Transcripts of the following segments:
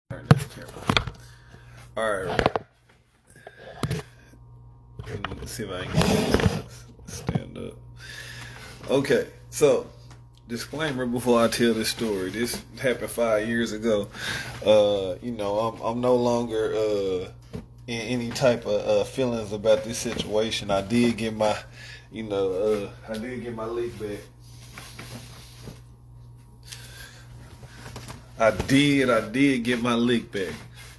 Turn this camera. All right. Let's see if I can stand up. Okay, so disclaimer before I tell this story. This happened 5 years ago. I'm no longer in any type of feelings about this situation. I did get my, I did get my leak back. I did get my lick back,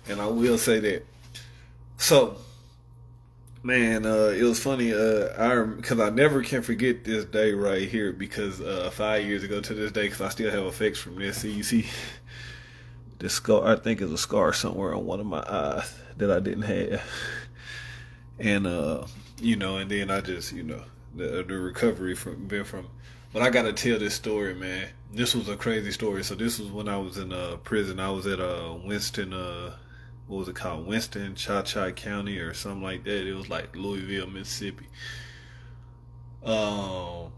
and I will say that. So, man, it was funny. Because I never can forget this day right here because 5 years ago to this day, because I still have effects from this. See, you see the scar. I think it's a scar somewhere on one of my eyes that I didn't have, and and then I just, the recovery from been from. But I gotta tell this story, man. This was a crazy story. So this was when I was in prison. I was at Winston, what was it called? Winston, Cha County or something like that. It was like Louisville, Mississippi. Um,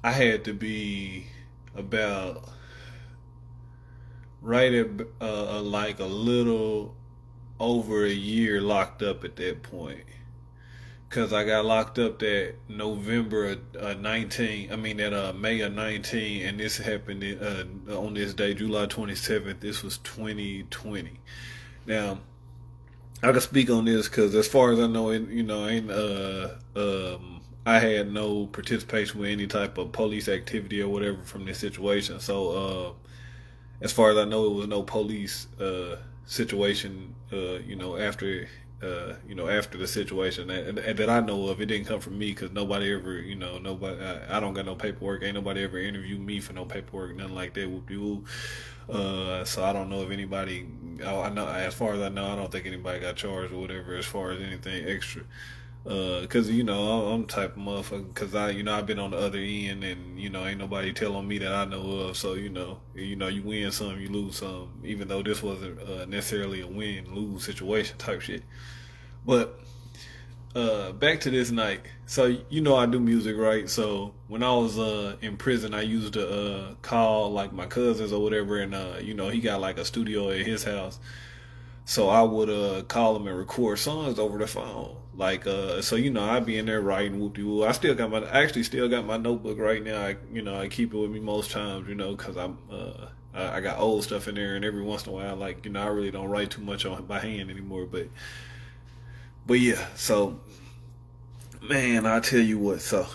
I had to be about right at like a little over a year locked up at that point. Cause I got locked up that November 19. I mean that May of 19, and this happened on this day, July 27th. This was 2020. Now I can speak on this because as far as I know, ain't I had no participation with any type of police activity or whatever from this situation. So as far as I know, it was no police situation. After after the situation and that I know of, it didn't come from me because nobody ever, nobody. I don't got no paperwork. Ain't nobody ever interviewed me for no paperwork, nothing like that. Whoop de whoop. So I don't know if anybody. I know, as far as I know, I don't think anybody got charged or whatever as far as anything extra. Cause I'm the type of motherfucker. Cause I've been on the other end, and ain't nobody telling me that I know of. So you win some, you lose some. Even though this wasn't necessarily a win lose situation type shit. But back to this night. So I do music, right? So when I was in prison, I used to call like my cousins or whatever, and he got like a studio at his house. So I would call him and record songs over the phone. Like so I'd be in there writing whoop de whoop. I actually still got my notebook right now. I keep it with me most times, because I got old stuff in there, and every once in a while, like I really don't write too much on by hand anymore. But yeah, so man, I tell you what. So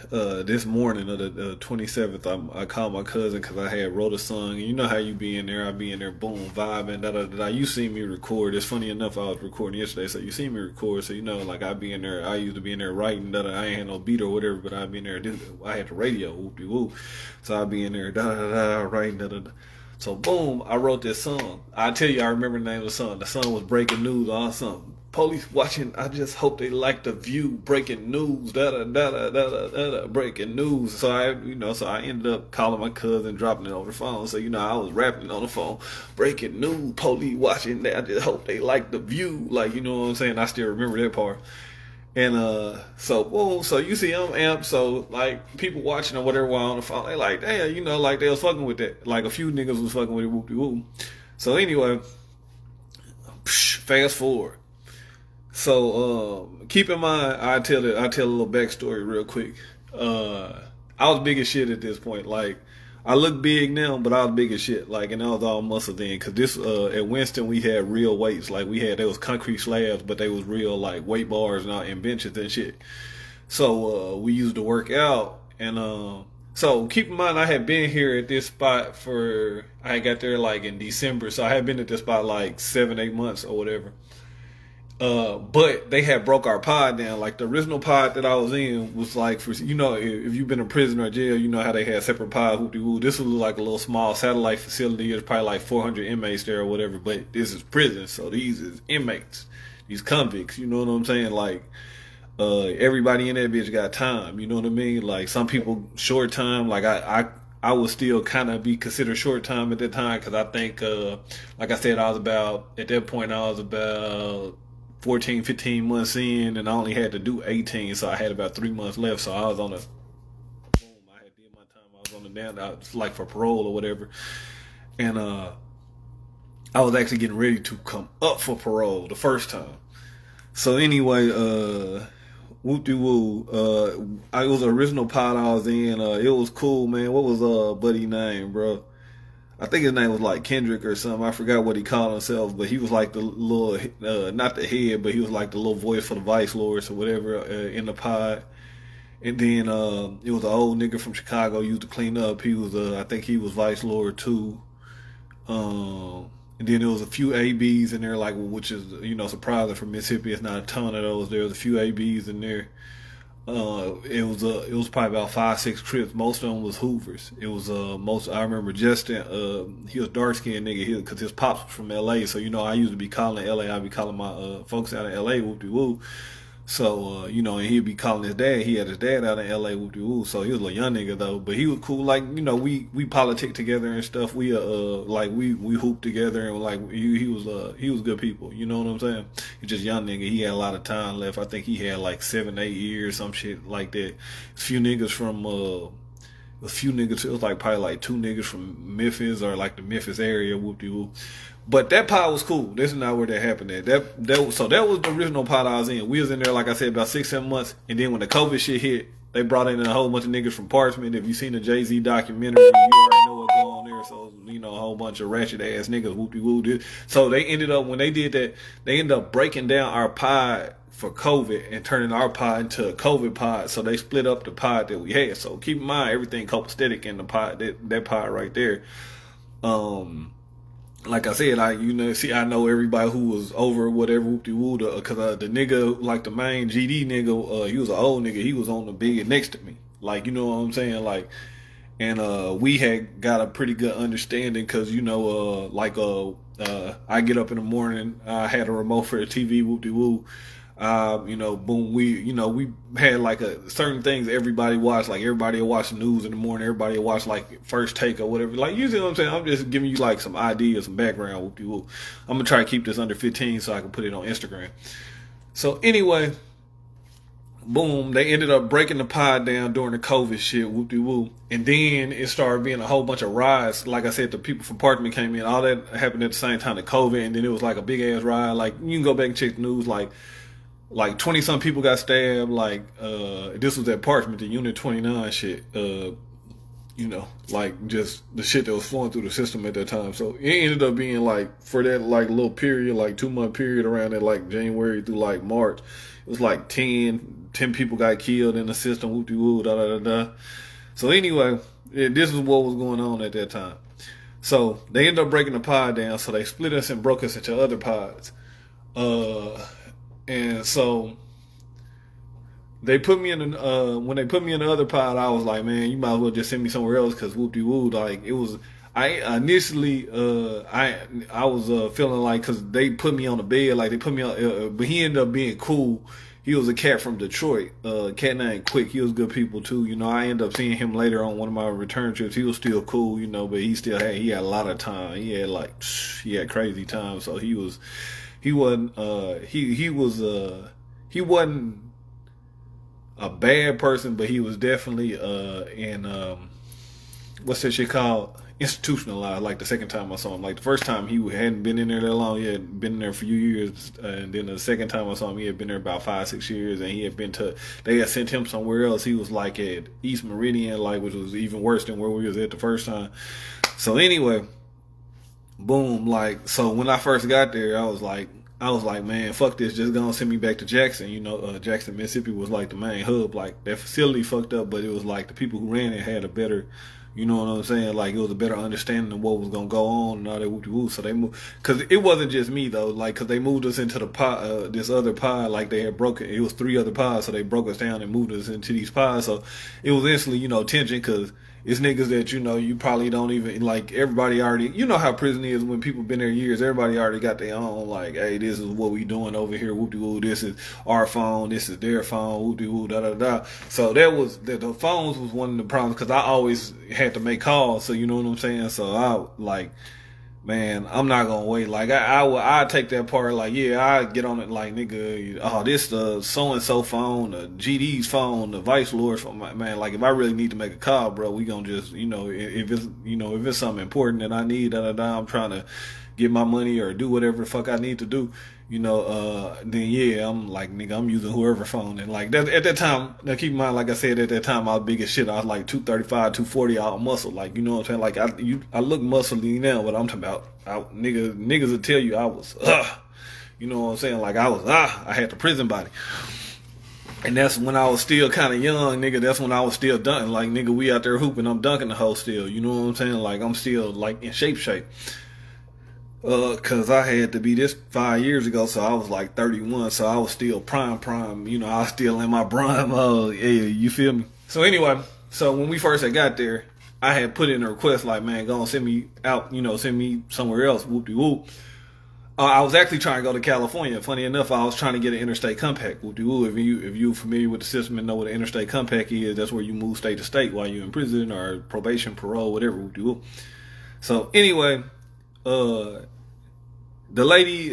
this morning of the 27th, I called my cousin because I had wrote a song. And you know how you be in there, I be in there, boom, vibing, da da da. You see me record. It's funny enough, I was recording yesterday, so you see me record. So like I be in there. I used to be in there writing, da da. I ain't had no beat or whatever, but I'd be in there. I had the radio, whoop de whoop. So I'd be in there, da da da, writing, da da da. So boom, I wrote this song. I tell you, I remember the name of the song. The song was Breaking News, awesome. Police watching, I just hope they like the view. Breaking news, da da da da da da da. Breaking news. So I ended up calling my cousin, dropping it over the phone. So I was rapping it on the phone. Breaking news, police watching. I just hope they like the view. Like what I'm saying. I still remember that part. And so boom, so you see I'm amped, so like people watching or whatever while on the phone, they like, damn, like they was fucking with that. Like a few niggas was fucking with it, whoop de whoop. So anyway, fast forward. So keep in mind, I tell a little backstory real quick. I was big as shit at this point. Like I look big now, but I was big as shit. Like, and I was all muscle then. Cause this at Winston we had real weights. Like there was concrete slabs, but they was real like weight bars and benches and shit. So we used to work out, and so keep in mind I had been here at this spot I got there like in December, so I had been at this spot like 7-8 months or whatever. But they had broke our pod down. Like the original pod that I was in was like for if you've been in prison or jail, you know how they had separate pod. This was like a little small satellite facility. There's probably like 400 inmates there or whatever. But this is prison, so these is inmates, these convicts. You know what I'm saying? Like everybody in that bitch got time. You know what I mean? Like some people short time. Like I would still kind of be considered short time at that time because I think, like I said, at that point I was about 14, 15 months in, and I only had to do 18, so I had about 3 months left. So I was on I had did my time. I was on the down, like for parole or whatever, and I was actually getting ready to come up for parole the first time. So anyway, whoop de woo. It was the original pod I was in. It was cool, man. What was buddy name, bro? I think his name was like Kendrick or something. I forgot what he called himself, but he was like the little, not the head, but he was like the little voice for the Vice Lords or whatever in the pod. And then it was an old nigga from Chicago used to clean up. He was, I think he was Vice Lord too. And then there was a few ABs in there, like which is surprising for Mississippi. It's not a ton of those. There was a few ABs in there. It was probably about 5-6 Crips. Most of them was Hoovers. It was most. I remember Justin. He was dark skinned nigga because his pops was from L.A. So I used to be calling L.A. I'd be calling my folks out in L.A. whoop de woo. So, and he'd be calling his dad. He had his dad out in LA whoop de woo. So he was a little young nigga though. But he was cool. Like, we politic together and stuff. We we hooped together and like he was good people. You know what I'm saying? He's just young nigga. He had a lot of time left. I think he had like 7-8 years, some shit like that. A few niggas from it was like probably like 2 niggas from Memphis or like the Memphis area, whoop de woo. But that pod was cool. This is not where that happened at. So that was the original pod I was in. We was in there, like I said, about 6-7 months. And then when the COVID shit hit, they brought in a whole bunch of niggas from Parchment. If you seen the Jay-Z documentary, you already know what's going on there. So, a whole bunch of ratchet ass niggas, whoop-de-woo. So they ended up, when they did that, they ended up breaking down our pod for COVID and turning our pod into a COVID pod. So they split up the pod that we had. So keep in mind, everything copacetic in the pod, that pod right there. Like I said, I know everybody who was over whatever whoop de woo because the nigga, like the main GD nigga, he was an old nigga. He was on the bed next to me, like, you know what I'm saying, like, and we had got a pretty good understanding because I get up in the morning, I had a remote for the TV, whoop de woo. Boom, we had like certain things everybody watched, like everybody will watch the news in the morning, everybody will watch like First Take or whatever. Like, you see what I'm saying? I'm just giving you like some ideas, some background. Whoop-de-whoop. I'm gonna try to keep this under 15 so I can put it on Instagram. So anyway, boom, they ended up breaking the pod down during the COVID shit, whoop-de-woo. And then it started being a whole bunch of riots. Like I said, the people from Parchment came in, all that happened at the same time, the COVID, and then it was like a big ass riot. Like, you can go back and check the news, like 20-some people got stabbed. Like, this was at Parchment, the Unit 29 shit. Like just the shit that was flowing through the system at that time. So it ended up being like, for that like little period, like 2-month period around that like January through like March, it was like 10 people got killed in the system, whoop-de-woo, da-da-da-da. So anyway, this is what was going on at that time. So they ended up breaking the pod down, so they split us and broke us into other pods. And so they put me in when they put me in the other pod, I was like, man, you might as well just send me somewhere else because whoop-de-woo, like it was. I initially I was feeling like, because they put me on the bed, like they put me on, but he ended up being cool. He was a cat from Detroit, cat named Quick. He was good people too. I ended up seeing him later on one of my return trips. He was still cool, but he had a lot of time. He had crazy time. So he wasn't a bad person, but he was definitely in what's that shit called? Institutionalized. Like the second time I saw him, like the first time he hadn't been in there that long. He had been in there for a few years, and then the second time I saw him, he had been there about 5-6 years, and they had sent him somewhere else. He was like at East Meridian, like, which was even worse than where we was at the first time. So anyway, boom, like, so when I first got there, I was like, man, fuck this, just gonna send me back to Jackson. Jackson, Mississippi was like the main hub. Like, that facility fucked up, but it was like the people who ran it had a better, you know what I'm saying? Like, it was a better understanding of what was gonna go on and all that woo-de-woo. So they moved, cause it wasn't just me though. Like, cause they moved us into the pod, this other pod. Like, they had broken. It was 3 other pods, so they broke us down and moved us into these pods. So it was instantly, tension, cause it's niggas that, you probably don't even, like, everybody already, how prison is when people been there years, everybody already got their own, like, hey, this is what we doing over here, whoop-de-woo, this is our phone, this is their phone, whoop-de-woo, da-da-da. So the phones was one of the problems, because I always had to make calls, so you know what I'm saying? So I, like, man, I'm not gonna wait. Like, I take that part. Like, yeah, I get on it. Like, nigga, this the so and so phone, the GD's phone, the Vice Lord's phone. Man, like, if I really need to make a call, bro, we gonna just, if it's something important that I need, I'm trying to get my money or do whatever the fuck I need to do, then yeah, I'm like, nigga, I'm using whoever phone. And like that at that time, now keep in mind, like I said, at that time I was big as shit. I was like 235, 240 out muscle. Like, you know what I'm saying? Like I look muscly now, but I'm talking about niggas will tell you I was you know what I'm saying? Like I was I had the prison body. And that's when I was still kind of young, nigga. That's when I was still dunking. Like, nigga, we out there hooping. I'm dunking the hoe still. You know what I'm saying? Like, I'm still, like, in shape. Cause I had to be this 5 years ago, so I was like 31, so I was still prime. I was still in my prime. Yeah, you feel me? So anyway, so when we first had got there, I had put in a request like, man, go and send me out, send me somewhere else, whoop-de-whoop. I was actually trying to go to California. Funny enough, I was trying to get an interstate compact. Whoop-de-whoop. If you're familiar with the system and know what an interstate compact is, that's where you move state to state while you're in prison or probation, parole, whatever. Whoop-de-whoop. So anyway, the lady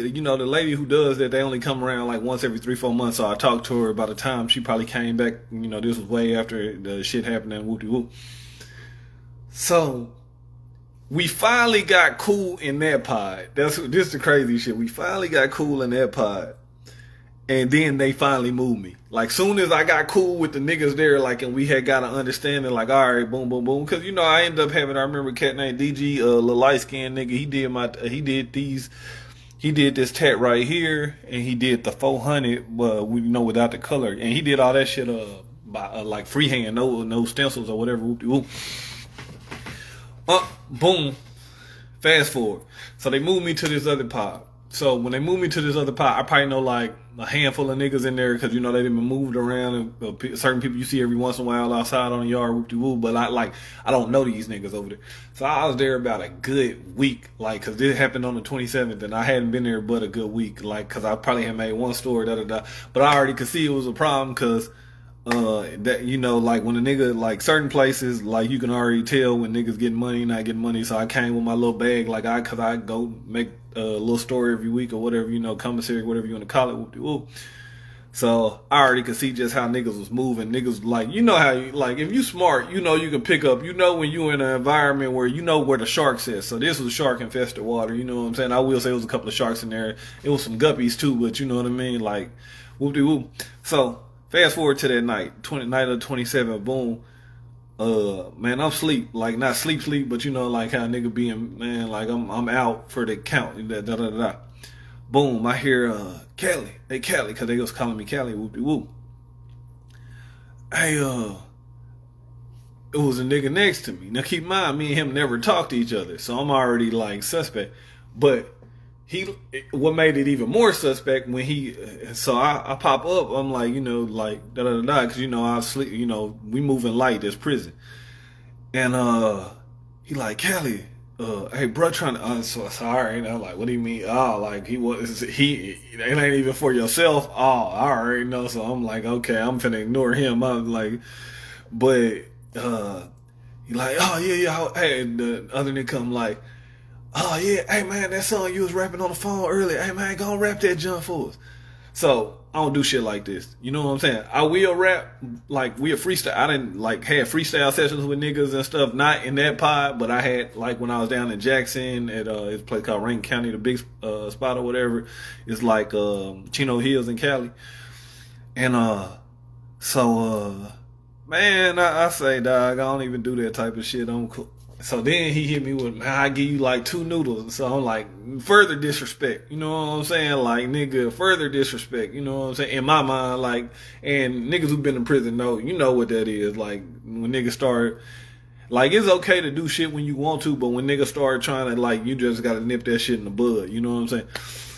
who does that, they only come around like once every 3-4 months. So I talked to her. By the time she probably came back, this was way after the shit happened and whoop-de-whoop. So we finally got cool in that pod. This is the crazy shit. We finally got cool in that pod. And then they finally moved me. Like, soon as I got cool with the niggas there, like, and we had got an understanding, like, all right, boom, boom, boom. Because, I ended up having, I remember a cat named DG, little light-skinned nigga. He did this tat right here, and he did the 400, without the color. And he did all that shit by like freehand, no stencils or whatever. Whoop-de-whoop. Boom. Fast forward. So they moved me to this other pod. So when they moved me to this other pod, I probably know like a handful of niggas in there because they've been moved around. And certain people you see every once in a while outside on the yard, whoop-de-whoop. But I don't know these niggas over there. So I was there about a good week, like, because this happened on the 27th, and I hadn't been there but a good week, like, because I probably had made one story, But I already could see it was a problem because like when a nigga, like certain places, like you can already tell when niggas getting money, not getting money. So I came with my little bag, like cause I go make a little story every week or whatever, commissary, whatever you want to call it. Whoop-de-whoop. So I already could see just how niggas was moving. Niggas, like, how you, like, if you smart, you can pick up, when you in an environment where where the sharks is. So this was shark infested water, you know what I'm saying? I will say it was a couple of sharks in there. It was some guppies too, but you know what I mean? Like, whoop-de-whoop. So fast forward to that night of the 27th, boom. Man, I'm sleep, like not sleep, but like how a nigga being, man, like I'm out for the count, Boom, I hear Cali, hey Cali, cause they was calling me Cali, whoop-de-whoop. Hey, it was a nigga next to me. Now keep in mind, me and him never talked to each other, so I'm already like suspect. But what made it even more suspect when so I pop up, I'm like, like cause I sleep, we moving light as prison. And he like, Cali, hey bro, trying to sorry, and I'm like, what do you mean? Oh, like it ain't even for yourself. Oh, I already know. So I'm like, okay, I'm finna ignore him. I'm like, but he like, oh yeah, hey, and the other nigga come like, oh yeah, hey man, that song you was rapping on the phone earlier, hey man, go rap that jump for us. So I don't do shit like this. You know what I'm saying? I will rap, like, we a freestyle. I didn't like have freestyle sessions with niggas and stuff, not in that pod, but I had, like, when I was down in Jackson at it's a place called Rankin County, the big spot or whatever. It's like Chino Hills in Cali. And man, I say, dog, I don't even do that type of shit. I'm cool. So then he hit me with, man, I give you like 2 noodles. So I'm like, further disrespect. You know what I'm saying? Like, nigga, further disrespect. You know what I'm saying? In my mind, like, and niggas who've been in prison know, you know what that is. Like, when niggas start, like, it's okay to do shit when you want to, but when niggas start trying to, like, you just gotta nip that shit in the bud. You know what I'm saying?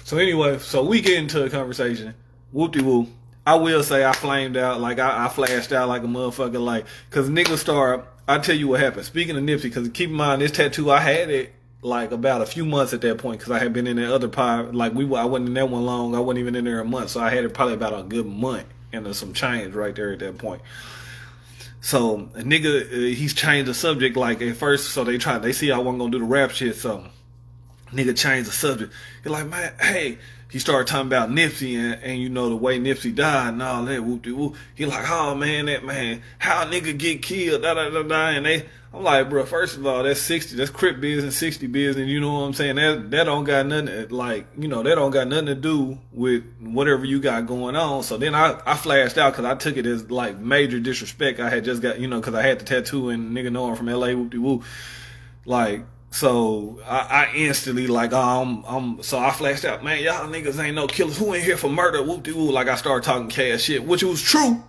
So anyway, so we get into a conversation. Whoop-de-whoop. I will say I flamed out, like, I flashed out like a motherfucker, like, cause niggas start, I'll tell you what happened. Speaking of Nipsey, because keep in mind, this tattoo, I had it like about a few months at that point because I had been in that other pod. Like, I wasn't in that one long. I wasn't even in there a month. So I had it probably about a good month and some change right there at that point. So a nigga, he's changed the subject like at first. So they see I wasn't going to do the rap shit. So Nigga changed the subject. He's like, man, hey. He started talking about Nipsey and you know the way Nipsey died and all that. Whoop de whoop. He like, oh man, that man, how a nigga get killed? Da da da da. And I'm like, bro. First of all, that's 60. That's Crip business, 60 business. You know what I'm saying? That don't got nothing. Like, you know, that don't got nothing to do with whatever you got going on. So then I flashed out because I took it as like major disrespect. I had just got, you know, because I had the tattoo and nigga knowing from LA. Whoop de whoop. Like. So I instantly like so I flashed out, man, y'all niggas ain't no killers. Who in here for murder? Whoop de whoop. Like I started talking cash shit, which was true.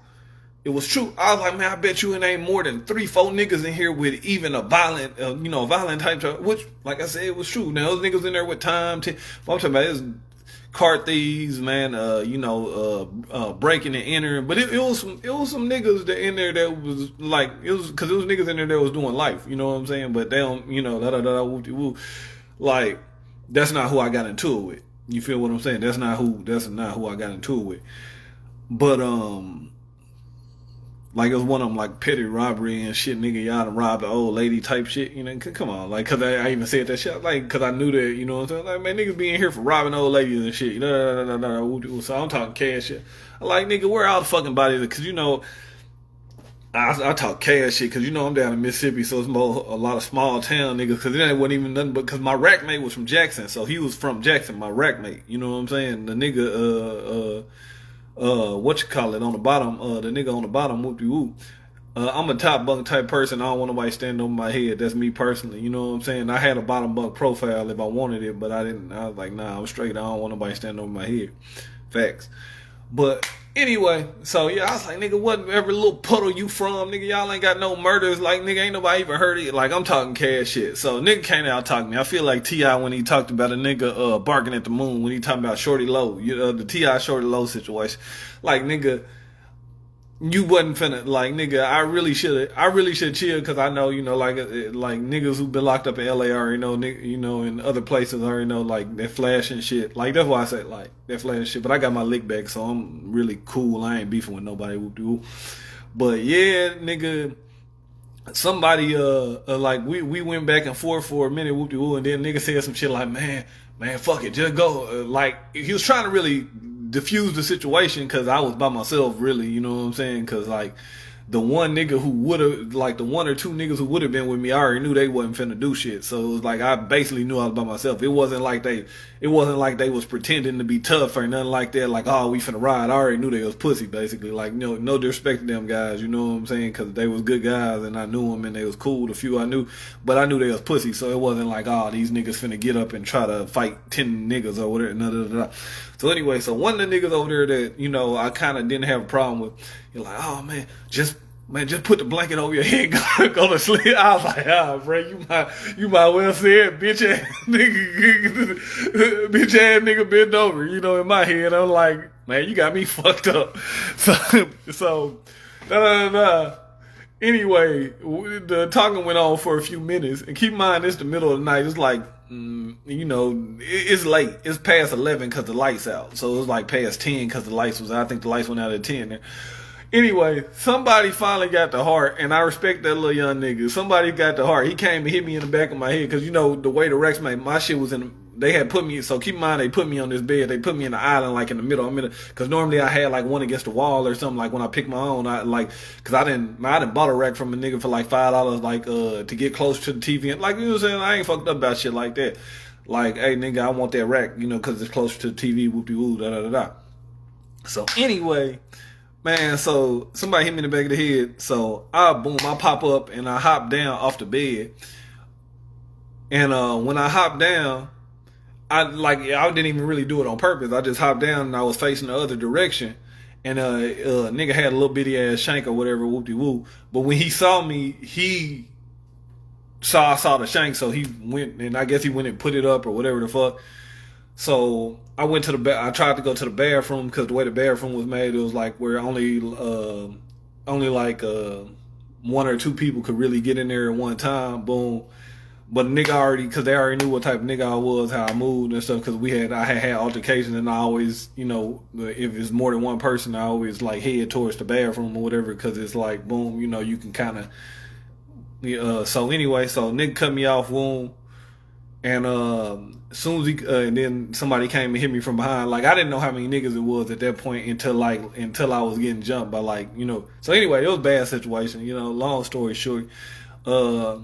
It was true. I was like, man, I bet you it ain't more than 3-4 niggas in here with even a violent, violent type of, which, like I said, it was true. Now those niggas in there with time. I'm talking about is car thieves, man. Breaking and entering. But it was some niggas that in there that was like because it was niggas in there that was doing life. You know what I'm saying? But they don't, da da da whoop de whoop. Like that's not who I got into it with. You feel what I'm saying? That's not who I got into it with. But like it was one of them like petty robbery and shit, nigga. Y'all done robbed the old lady type shit. You know, come on, like, cause I even said that shit, like, cause I knew that, you know what I'm saying? Like, man, niggas be in here for robbing old ladies and shit. So I'm talking cash shit. I'm like, nigga, where all the fucking bodies? Cause you know, I talk cash shit, cause you know I'm down in Mississippi, so it's a lot of small town niggas. Cause it wasn't even nothing but cause my rack mate was from Jackson, so he was from Jackson. My rack mate, you know what I'm saying? The nigga, what you call it on the bottom, the nigga on the bottom, whoop de whoop. I'm a top bunk type person. I don't want nobody standing over my head. That's me personally. You know what I'm saying? I had a bottom bunk profile if I wanted it, but I didn't. I was like, nah, I'm straight. I don't want nobody standing over my head. Facts. But anyway, so yeah, I was like, nigga, whatever little puddle you from, nigga, y'all ain't got no murders. Like, nigga, ain't nobody even heard it. Like, I'm talking cash shit. So nigga came out talking to me. I feel like T.I. when he talked about a nigga barking at the moon, when he talking about Shorty Low, the T.I. Shorty Low situation. Like, nigga, you wasn't finna, like, nigga, I really should chill, because I know, like niggas who been locked up in LA already know, in other places already know, like, that flash and shit. Like, that's why I say, like, that flash and shit. But I got my lick back, so I'm really cool. I ain't beefing with nobody. Whoop-de-whoop. But yeah, nigga, somebody, like, we went back and forth for a minute, whoop-de-whoop, and then nigga said some shit like, man, fuck it, just go. Like, he was trying to really diffuse the situation, because I was by myself, really, you know what I'm saying? Because, like, the one nigga who would have, like, the one or two niggas who would have been with me, I already knew they wasn't finna do shit. So it was like, I basically knew I was by myself. It wasn't like they was pretending to be tough or nothing like that. Like, oh, we finna ride. I already knew they was pussy, basically. Like, no disrespect to them guys, you know what I'm saying? Because they was good guys, and I knew them, and they was cool. The few I knew, but I knew they was pussy. So it wasn't like, oh, these niggas finna get up and try to fight 10 niggas or whatever. So anyway, so one of the niggas over there that, I kind of didn't have a problem with, you're like, oh, man, just put the blanket over your head and go to sleep. I was like, bro, you might well say it, bitch ass nigga bend over. In my head, I'm like, man, you got me fucked up. So, Anyway, the talking went on for a few minutes, and keep in mind, it's the middle of the night. It's like, it's late. It's past 11 because the lights out. So it was like past 10 because the lights was out. I think the lights went out at 10 there. Anyway, somebody finally got the heart, and I respect that little young nigga. Somebody got the heart. He came and hit me in the back of my head, because the way the Rex made my shit was they had put me, so keep in mind, they put me on this bed. They put me in the island, like in the middle. Because normally I had like one against the wall or something. Like when I picked my own, because I didn't bought a rack from a nigga for like $5, like to get close to the TV. And like, you know what I'm saying, I ain't fucked up about shit like that. Like, hey nigga, I want that rack, because it's closer to the TV. Whoop-de-woo, da da da da. So anyway, man, so somebody hit me in the back of the head. So I pop up and I hop down off the bed. And when I hopped down, I didn't even really do it on purpose. I just hopped down and I was facing the other direction. And nigga had a little bitty ass shank or whatever, whoop-de-woo. But when he saw me, I saw the shank, so he went, and I guess he went and put it up or whatever the fuck. So I went to I tried to go to the bathroom, because the way the bathroom was made, it was like where only like one or two people could really get in there at one time. Boom. But the nigga because they already knew what type of nigga I was, how I moved and stuff, because I had altercations, and I always, if it's more than one person, I always like head towards the bathroom or whatever, because it's like, boom, you can kind of, so anyway, so nigga cut me off, boom. And as soon as he and then somebody came and hit me from behind. Like I didn't know how many niggas it was at that point until I was getting jumped by like, you know. So anyway, it was a bad situation. You know, long story short, uh,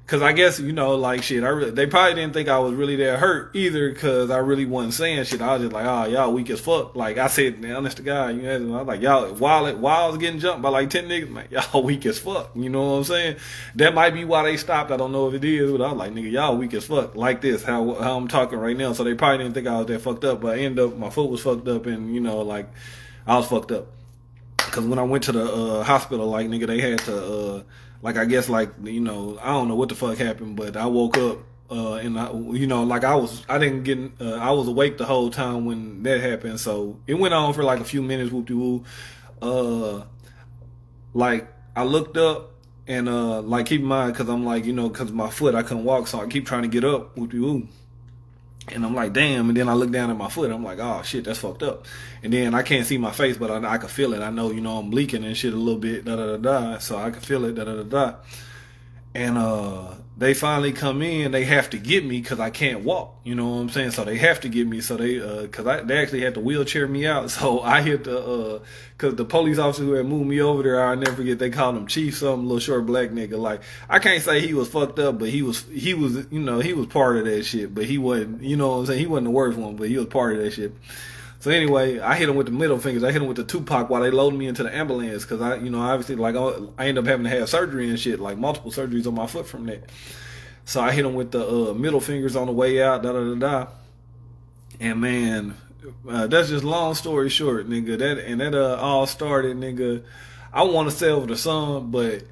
cause I guess, you know, like shit, they probably didn't think I was really that hurt either, cause I really wasn't saying shit. I was just like, oh, y'all weak as fuck. Like I said, honest to God, you know, I was like, y'all, while I was getting jumped by like 10 niggas, man, y'all weak as fuck. You know what I'm saying? That might be why they stopped. I don't know if it is, but I was like, nigga, y'all weak as fuck. Like this, how I'm talking right now. So they probably didn't think I was that fucked up, but I ended up, my foot was fucked up, and you know, like I was fucked up. Cause when I went to the hospital, like nigga, they had to like I guess like, you know, I don't know what the fuck happened, but I woke up and I, you know, like I didn't get I was awake the whole time when that happened, so it went on for like a few minutes, whoop de woo. Like I looked up and like keep in mind, cause I'm like, you know, cause my foot I couldn't walk, so I keep trying to get up, whoop de woo. And I'm like, damn. And then I look down at my foot. I'm like, oh shit, that's fucked up. And then I can't see my face, but I can feel it. I know, you know, I'm leaking and shit a little bit, da da da da. So I can feel it, da da da da. And they finally come in. They have to get me because I can't walk. You know what I'm saying? So they have to get me. So they they actually had to wheelchair me out. So I hit the because the police officer who had moved me over there, I'll never forget. They called him Chief, some little short black nigga. Like I can't say he was fucked up, but he was you know, he was part of that shit. But he wasn't, you know what I'm saying? He wasn't the worst one, but he was part of that shit. So anyway, I hit him with the middle fingers. I hit him with the Tupac while they loaded me into the ambulance, because I, you know, obviously like I ended up having to have surgery and shit, like multiple surgeries on my foot from that. So I hit him with the middle fingers on the way out, da da da da. And man, that's just long story short, nigga. That all started, nigga. I want to say over the song, but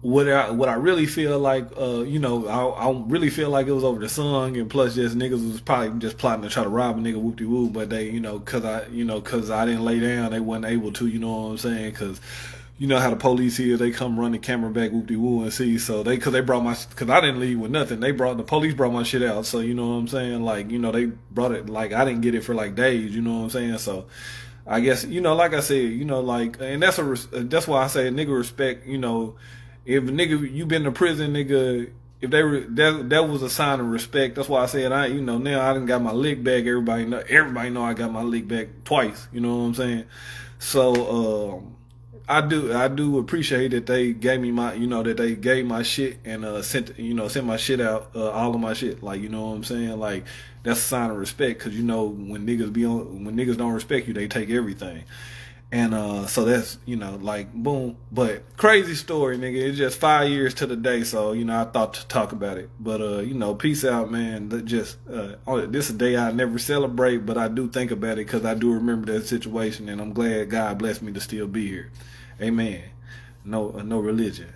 what I really feel like, you know, I really feel like it was over the song, and plus just niggas was probably just plotting to try to rob a nigga, whoop de woo, but they, you know, cause I didn't lay down, they wasn't able to, you know what I'm saying? Cause you know how the police here, they come run the camera back, whoop de woo, and see. So cause I didn't leave with nothing. The police brought my shit out. So you know what I'm saying? Like, you know, they brought it, like I didn't get it for like days. You know what I'm saying? So I guess, you know, like I said, you know, like, and that's why I say nigga respect. You know, if a nigga you been to prison, nigga. If they were that was a sign of respect. That's why I said you know, now I done got my lick back. Everybody know I got my lick back twice. You know what I'm saying? So I do appreciate that they gave me my, you know, that they gave my shit and sent my shit out, all of my shit, like, you know what I'm saying? Like that's a sign of respect, because you know when niggas don't respect you, they take everything. And so that's, you know, like boom. But crazy story, nigga. It's just 5 years to the day, so you know I thought to talk about it. But you know, peace out, man. This is a day I never celebrate, but I do think about it because I do remember that situation, and I'm glad God blessed me to still be here. Amen. No religion.